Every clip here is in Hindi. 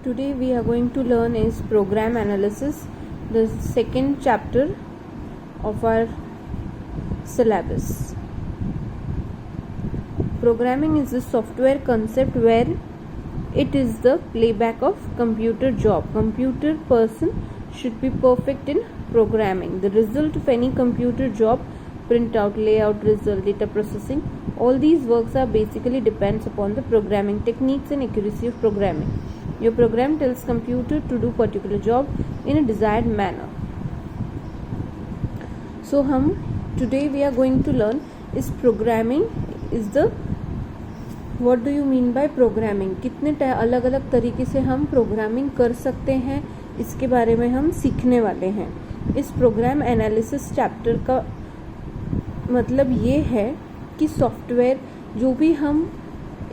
Today we are going to learn is program analysis, the second chapter of our syllabus. Programming is a software concept where it is the playback of computer job. Computer person should be perfect in programming. The result of any computer job, printout, layout, result, data processing, all these works are basically depends upon the programming techniques and accuracy of programming. Your program tells computer to do particular job in a desired manner. So today we are going to learn is programming is the what do you mean by programming. कितने अलग अलग तरीके से हम प्रोग्रामिंग कर सकते हैं इसके बारे में हम सीखने वाले हैं. इस प्रोग्राम एनालिसिस चैप्टर का मतलब ये है कि सॉफ्टवेयर जो भी हम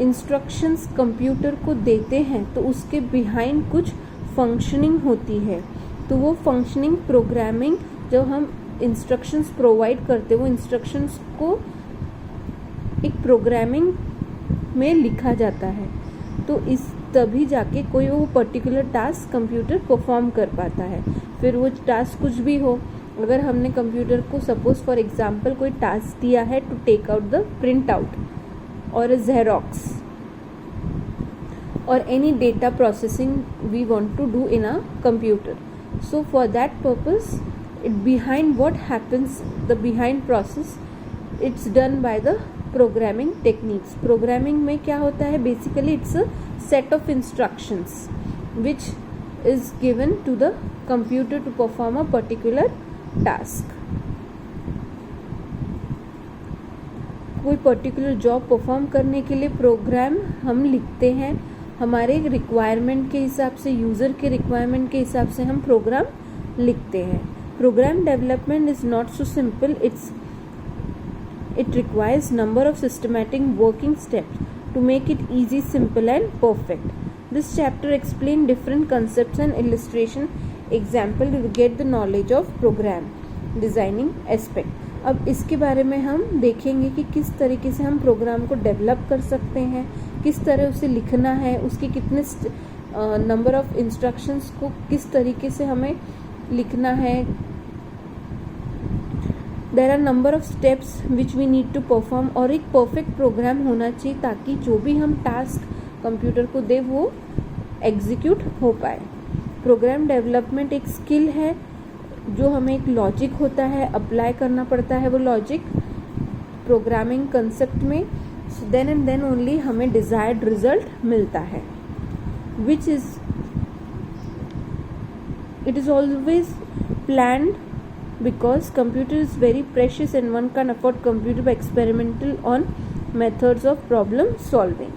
इंस्ट्रक्शंस कंप्यूटर को देते हैं तो उसके बिहाइंड कुछ फंक्शनिंग होती है. तो वो फंक्शनिंग प्रोग्रामिंग जब हम इंस्ट्रक्शंस प्रोवाइड करते हैं वो इंस्ट्रक्शंस को एक प्रोग्रामिंग में लिखा जाता है. तो इस तभी जाके कोई वो पर्टिकुलर टास्क कंप्यूटर परफॉर्म कर पाता है. फिर वो टास्क कुछ भी हो, अगर हमने कंप्यूटर को सपोज फॉर एग्जांपल कोई टास्क दिया है to take out the print out or a Xerox or any data processing we want to do in a computer. So for that purpose, behind what happens, the behind process, it's done by the programming techniques. Programming में क्या होता है? Basically it's a set of instructions which is given to the computer to perform a particular task. कोई पर्टिकुलर जॉब परफॉर्म करने के लिए प्रोग्राम हम लिखते हैं. हमारे रिक्वायरमेंट के हिसाब से, यूज़र के रिक्वायरमेंट के हिसाब से हम प्रोग्राम लिखते हैं. Program development is not so simple. It requires number of systematic working steps to make it easy, simple and perfect. This chapter explain different concepts and illustration example to get the knowledge of program designing aspect. अब इसके बारे में हम देखेंगे कि किस तरीके से हम प्रोग्राम को डेवलप कर सकते हैं, किस तरह उसे लिखना है, उसके कितने नंबर ऑफ इंस्ट्रक्शंस को किस तरीके से हमें लिखना है. There are number of steps which we need to perform. और एक परफेक्ट प्रोग्राम होना चाहिए ताकि जो भी हम टास्क कंप्यूटर को दे वो एग्जीक्यूट हो पाए. प्रोग्राम डेवलपमेंट एक स्किल है जो हमें एक लॉजिक होता है अप्लाई करना पड़ता है वो लॉजिक प्रोग्रामिंग कंसेप्ट में. देन एंड देन ओनली हमें डिजायर्ड रिजल्ट मिलता है which is it is always planned because computer is very precious and one can afford computer by experimental on methods of problem solving.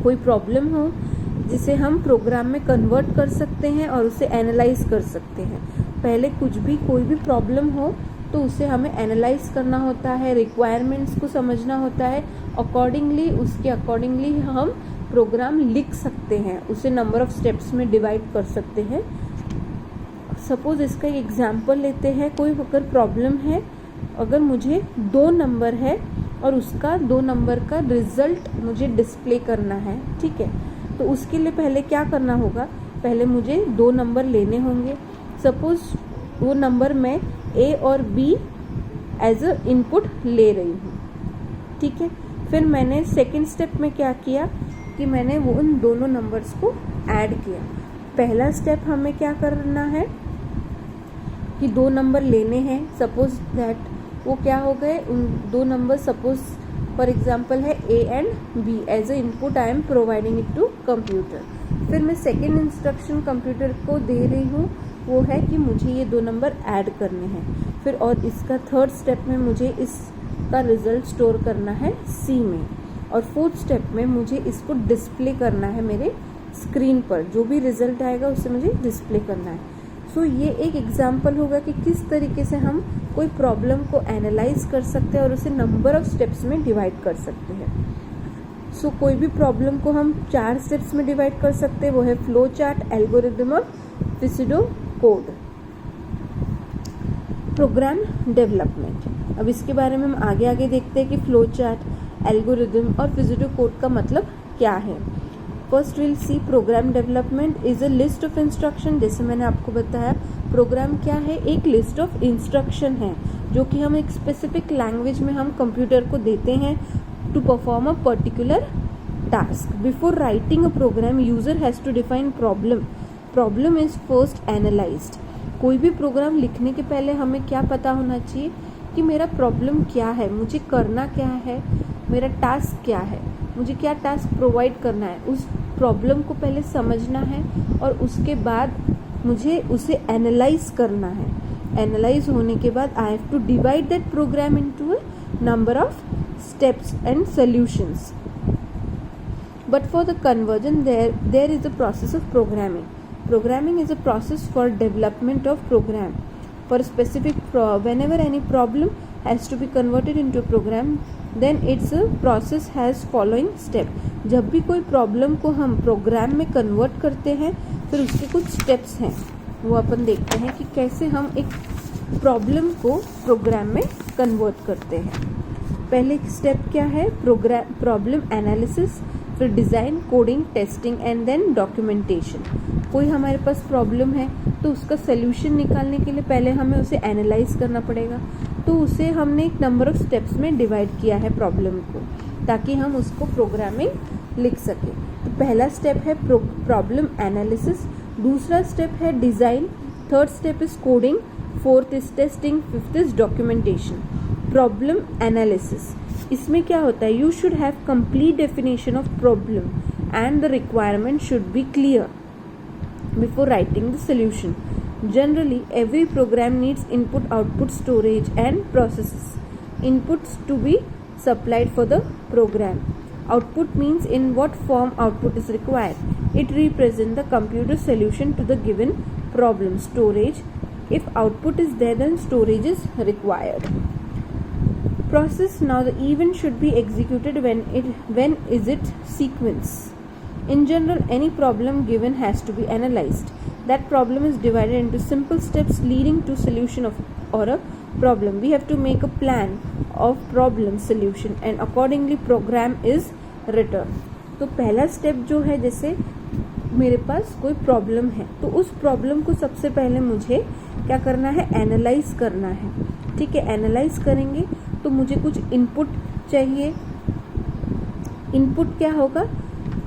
कोई प्रॉब्लम हो जिसे हम प्रोग्राम में कन्वर्ट कर सकते हैं और उसे एनालाइज कर सकते हैं. पहले कोई भी प्रॉब्लम हो तो उसे हमें एनालाइज करना होता है, रिक्वायरमेंट्स को समझना होता है, उसके अकॉर्डिंगली हम प्रोग्राम लिख सकते हैं, उसे नंबर ऑफ स्टेप्स में डिवाइड कर सकते हैं. सपोज इसका एक एग्जांपल लेते हैं. कोई अगर प्रॉब्लम है, अगर मुझे 2 नंबर है और उसका 2 नंबर का रिजल्ट मुझे डिस्प्ले करना है, ठीक है, तो उसके लिए पहले क्या करना होगा, पहले मुझे 2 नंबर लेने होंगे. सपोज वो नंबर मैं ए और बी एज अ इनपुट ले रही हूँ, ठीक है. फिर मैंने सेकंड स्टेप में क्या किया कि मैंने वो उन दोनों नंबर्स को ऐड किया. पहला स्टेप हमें क्या करना है कि 2 नंबर लेने हैं. सपोज दैट वो क्या हो गए, उन 2 नंबर सपोज फॉर एग्जाम्पल है a and b as a input I am providing it to computer. फिर मैं सेकेंड इंस्ट्रक्शन कंप्यूटर को दे रही हूँ, वो है कि मुझे ये 2 नंबर ऐड करने हैं. फिर और इसका थर्ड स्टेप में मुझे इसका रिजल्ट स्टोर करना है सी में. और फोर्थ स्टेप में मुझे इसको डिस्प्ले करना है मेरे स्क्रीन पर. जो भी रिजल्ट आएगा उसे मुझे डिस्प्ले करना है. सो ये एक एग्जाम्पल होगा कि किस तरीके से हम कोई प्रॉब्लम को एनालाइज कर सकते हैं और उसे नंबर ऑफ स्टेप्स में डिवाइड कर सकते हैं. सो कोई भी प्रॉब्लम को हम 4 स्टेप्स में डिवाइड कर सकते हैं. वो है फ्लो चार्ट, एल्गोरिदम और फिसिडो कोड. Programme development. अब इसके बारे में हम आगे देखते हैं कि फ्लो चार्ट, एल्गोरिदम और फिजिडो कोड का मतलब क्या है. First will see program development is a list of instruction. जैसे मैंने आपको बताया प्रोग्राम क्या है, एक लिस्ट ऑफ इंस्ट्रक्शन है जो कि हम एक स्पेसिफिक लैंग्वेज में हम कंप्यूटर को देते हैं to perform a particular task. Before writing a program user has to define problem. Problem is first analyzed. कोई भी प्रोग्राम लिखने के पहले हमें क्या पता होना चाहिए कि मेरा प्रॉब्लम क्या है, मुझे करना क्या है, मेरा टास्क क्या है, मुझे क्या टास्क प्रोवाइड करना है. उस प्रॉब्लम को पहले समझना है और उसके बाद मुझे उसे एनालाइज करना है. एनालाइज होने के बाद I have to divide that program into a number of steps and solutions. But for the conversion, there is a process of programming. Programming is a process for development of program. For a specific whenever any problem has to be converted into a program, then its a process has following step. जब भी कोई प्रॉब्लम को हम प्रोग्राम में कन्वर्ट करते हैं फिर उसके कुछ स्टेप्स हैं, वो अपन देखते हैं कि कैसे हम एक प्रॉब्लम को प्रोग्राम में कन्वर्ट करते हैं. पहले स्टेप क्या है, प्रॉब्लम एनालिसिस, फिर design, coding, testing and then documentation. कोई हमारे पास प्रॉब्लम है तो उसका सोल्यूशन निकालने के लिए पहले हमें उसे एनालाइज करना पड़ेगा. तो उसे हमने एक नंबर ऑफ स्टेप्स में डिवाइड किया है प्रॉब्लम को, ताकि हम उसको प्रोग्रामिंग लिख सकें. तो पहला स्टेप है प्रॉब्लम एनालिसिस, दूसरा स्टेप है design, third step is coding, fourth is testing, fifth is documentation. Problem analysis, इसमें क्या होता है, you should have complete definition of problem and the requirement should be clear before writing the solution. Generally, every program needs input, output, storage and processes. Inputs to be supplied for the program. Output means in what form output is required. It represents the computer solution to the given problem. Storage, if output is there then storage is required. Process, now the event should be executed when is it sequence. In general, any problem given has to be analyzed. That problem is divided into simple steps leading to solution of or a problem. We have to make a plan of problem solution and accordingly program is written. तो पहला स्टेप जो है, जैसे मेरे पास कोई प्रॉब्लम है तो उस प्रॉब्लम को सबसे पहले मुझे क्या करना है, एनालाइज करना है. ठीक है, एनालाइज करेंगे तो मुझे कुछ इनपुट चाहिए. इनपुट क्या होगा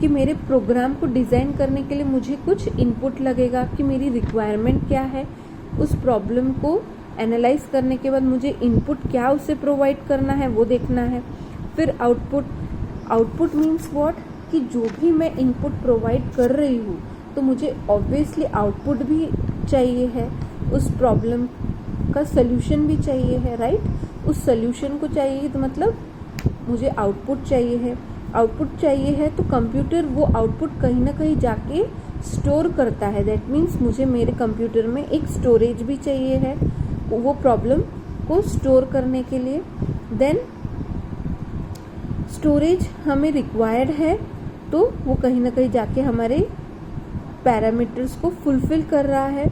कि मेरे प्रोग्राम को डिज़ाइन करने के लिए मुझे कुछ इनपुट लगेगा कि मेरी रिक्वायरमेंट क्या है. उस प्रॉब्लम को एनालाइज करने के बाद मुझे इनपुट क्या उसे प्रोवाइड करना है वो देखना है. फिर आउटपुट मीन्स व्हाट, कि जो भी मैं इनपुट प्रोवाइड कर रही हूँ तो मुझे ऑब्वियसली आउटपुट भी चाहिए है, उस प्रॉब्लम का सल्यूशन भी चाहिए है. राइट, उस सल्यूशन को चाहिए तो मतलब मुझे आउटपुट चाहिए है. आउटपुट चाहिए है तो कंप्यूटर वो आउटपुट कहीं ना कहीं जाके स्टोर करता है. दैट मीन्स मुझे मेरे कंप्यूटर में एक स्टोरेज भी चाहिए है वो प्रॉब्लम को स्टोर करने के लिए. देन स्टोरेज हमें रिक्वायर्ड है तो वो कहीं ना कहीं जाके हमारे पैरामीटर्स को फुलफिल कर रहा है.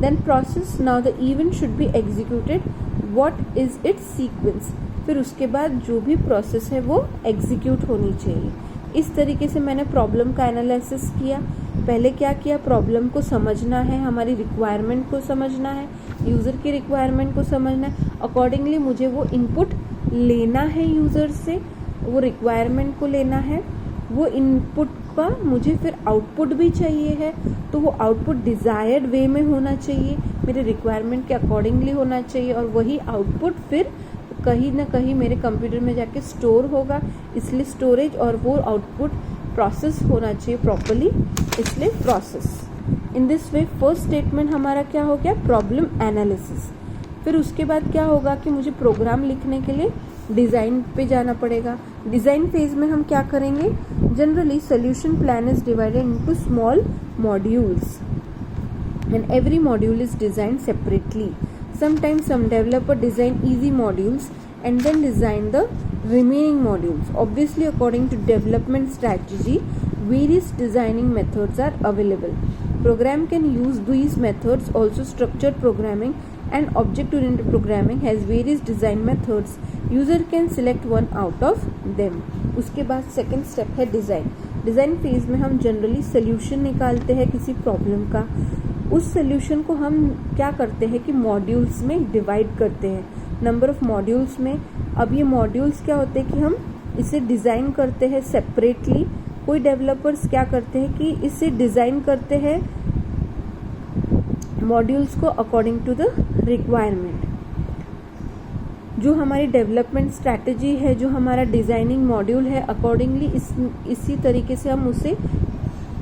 Then process, now the event should be executed, what is its sequence. फिर उसके बाद जो भी प्रोसेस है वो एग्जीक्यूट होनी चाहिए. इस तरीके से मैंने प्रॉब्लम का एनालिसिस किया. पहले क्या किया, प्रॉब्लम को समझना है, हमारी रिक्वायरमेंट को समझना है, यूज़र की रिक्वायरमेंट को समझना है. अकॉर्डिंगली मुझे वो इनपुट लेना है यूज़र से, वो रिक्वायरमेंट को लेना है. वो इनपुट का मुझे फिर आउटपुट भी चाहिए है तो वो आउटपुट डिज़ायर्ड वे में होना चाहिए, मेरे रिक्वायरमेंट के अकॉर्डिंगली होना चाहिए. और वही आउटपुट फिर कहीं ना कहीं मेरे कंप्यूटर में जाके स्टोर होगा, इसलिए स्टोरेज और वो आउटपुट प्रोसेस होना चाहिए प्रॉपर्ली, इसलिए process. In this way first statement हमारा क्या हो गया, प्रॉब्लम एनालिसिस. फिर उसके बाद क्या होगा कि मुझे प्रोग्राम लिखने के लिए डिज़ाइन पे जाना पड़ेगा. डिज़ाइन फेज में हम क्या करेंगे, generally solution plan is divided into small modules and every module is designed separately. Sometimes some developer design easy modules and then design the remaining modules. Obviously, according to development strategy, various designing methods are available. Program can use these methods. Also, structured programming and object-oriented programming has various design methods. User can select one out of them. उसके बाद second step है design. डिज़ाइन फेज में हम जनरली सोल्यूशन निकालते हैं किसी प्रॉब्लम का। उस सोल्यूशन को हम क्या करते हैं कि मॉड्यूल्स में डिवाइड करते हैं, नंबर ऑफ मॉड्यूल्स में। अब ये मॉड्यूल्स क्या होते हैं कि हम इसे डिज़ाइन करते हैं सेपरेटली। कोई डेवलपर्स क्या करते हैं कि इसे डिज़ाइन करते हैं मॉड्यूल्स को अकॉर्डिंग टू द रिक्वायरमेंट। जो हमारी डेवलपमेंट स्ट्रैटेजी है, जो हमारा डिज़ाइनिंग मॉड्यूल है, अकॉर्डिंगली इसी तरीके से हम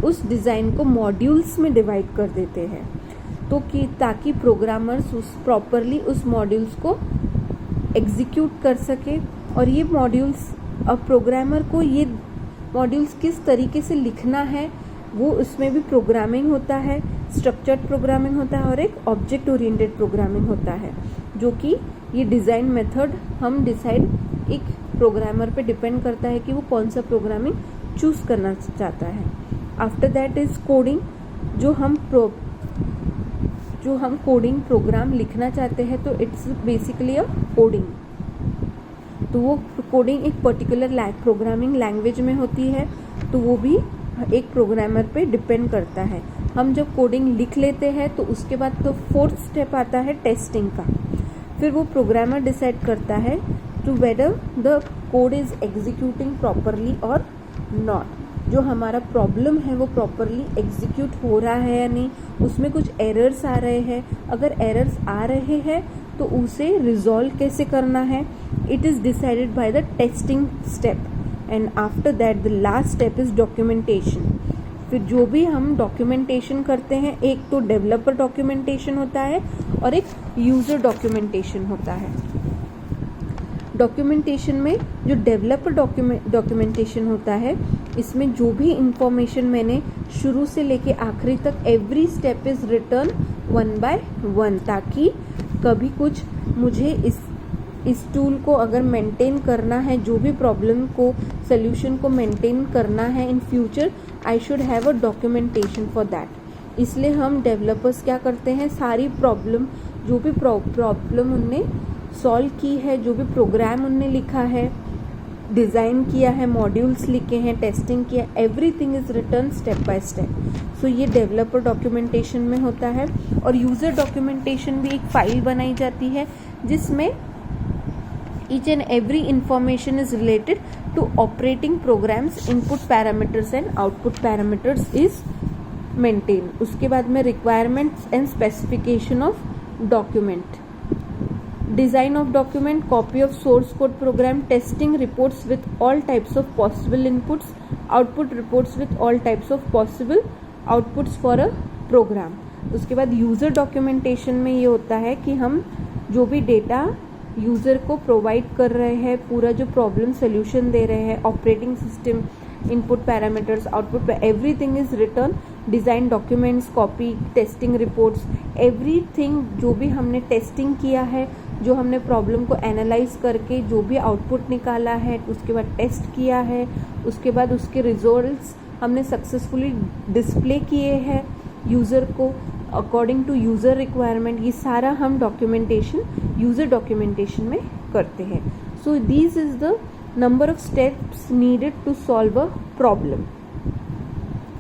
उस डिज़ाइन को मॉड्यूल्स में डिवाइड कर देते हैं, तो कि ताकि प्रोग्रामर्स प्रॉपरली उस मॉड्यूल्स को एग्जीक्यूट कर सके। और ये मॉड्यूल्स, अब प्रोग्रामर को ये मॉड्यूल्स किस तरीके से लिखना है, वो उसमें भी प्रोग्रामिंग होता है, स्ट्रक्चर्ड प्रोग्रामिंग होता है और एक ऑब्जेक्ट ओरिएंटेड प्रोग्रामिंग होता है, जो कि ये डिज़ाइन मेथड हम डिसाइड एक प्रोग्रामर पे डिपेंड करता है कि वो कौन सा प्रोग्रामिंग चूज़ करना चाहता है। After that is coding. जो हम कोडिंग प्रोग्राम लिखना चाहते हैं तो इट्स बेसिकली अ कोडिंग। तो वो कोडिंग एक पर्टिकुलर प्रोग्रामिंग लैंग्वेज में होती है, तो वो भी एक प्रोग्रामर पे डिपेंड करता है। हम जब कोडिंग लिख लेते हैं तो उसके बाद तो फोर्थ स्टेप आता है टेस्टिंग का। फिर वो प्रोग्रामर डिसाइड करता है to whether the code is executing properly और नॉट। जो हमारा प्रॉब्लम है वो प्रॉपरली एग्जीक्यूट हो रहा है या नहीं, उसमें कुछ एरर्स आ रहे हैं। अगर एरर्स आ रहे हैं तो उसे रिजॉल्व कैसे करना है, it is decided by the testing step. And after that the last step is documentation. फिर जो भी हम डॉक्यूमेंटेशन करते हैं, एक तो डेवलपर डॉक्यूमेंटेशन होता है और एक यूज़र डॉक्यूमेंटेशन होता है। डॉक्यूमेंटेशन में जो डेवलपर डॉक्यूमेंटेशन होता है, इसमें जो भी इंफॉर्मेशन मैंने शुरू से लेके आखिरी तक every step is return 1 by 1, ताकि कभी कुछ मुझे इस टूल को अगर मेंटेन करना है, जो भी प्रॉब्लम को सोल्यूशन को मेंटेन करना है in future, I should have a documentation for that. इसलिए हम डेवलपर्स क्या करते हैं, सारी प्रॉब्लम, जो भी प्रॉब्लम उनने सॉल्व की है, जो भी प्रोग्राम उनने लिखा है, डिज़ाइन किया है, मॉड्यूल्स लिखे हैं, टेस्टिंग किया, everything is return step by step. So ये डेवलपर डॉक्यूमेंटेशन में होता है। और यूज़र डॉक्यूमेंटेशन भी एक फाइल बनाई जाती है जिसमें each and every information is related to operating programs, input parameters and output parameters is maintained। उसके बाद में requirements and specification of document, design of document, copy of source code program, testing reports with all types of possible inputs, output reports with all types of possible outputs for a program। उसके बाद यूज़र डॉक्यूमेंटेशन में ये होता है कि हम जो भी डेटा यूज़र को प्रोवाइड कर रहे हैं, पूरा जो प्रॉब्लम सोल्यूशन दे रहे हैं, operating system, input parameters, output, everything is return, design documents, copy, testing reports, everything जो भी हमने टेस्टिंग किया है, जो हमने प्रॉब्लम को एनालाइज करके जो भी आउटपुट निकाला है, उसके बाद टेस्ट किया है, उसके बाद उसके रिजल्ट्स हमने सक्सेसफुली डिस्प्ले किए हैं यूज़र को अकॉर्डिंग टू यूज़र रिक्वायरमेंट, ये सारा हम डॉक्यूमेंटेशन यूज़र डॉक्यूमेंटेशन में करते हैं। So this is the number of steps needed to solve a problem.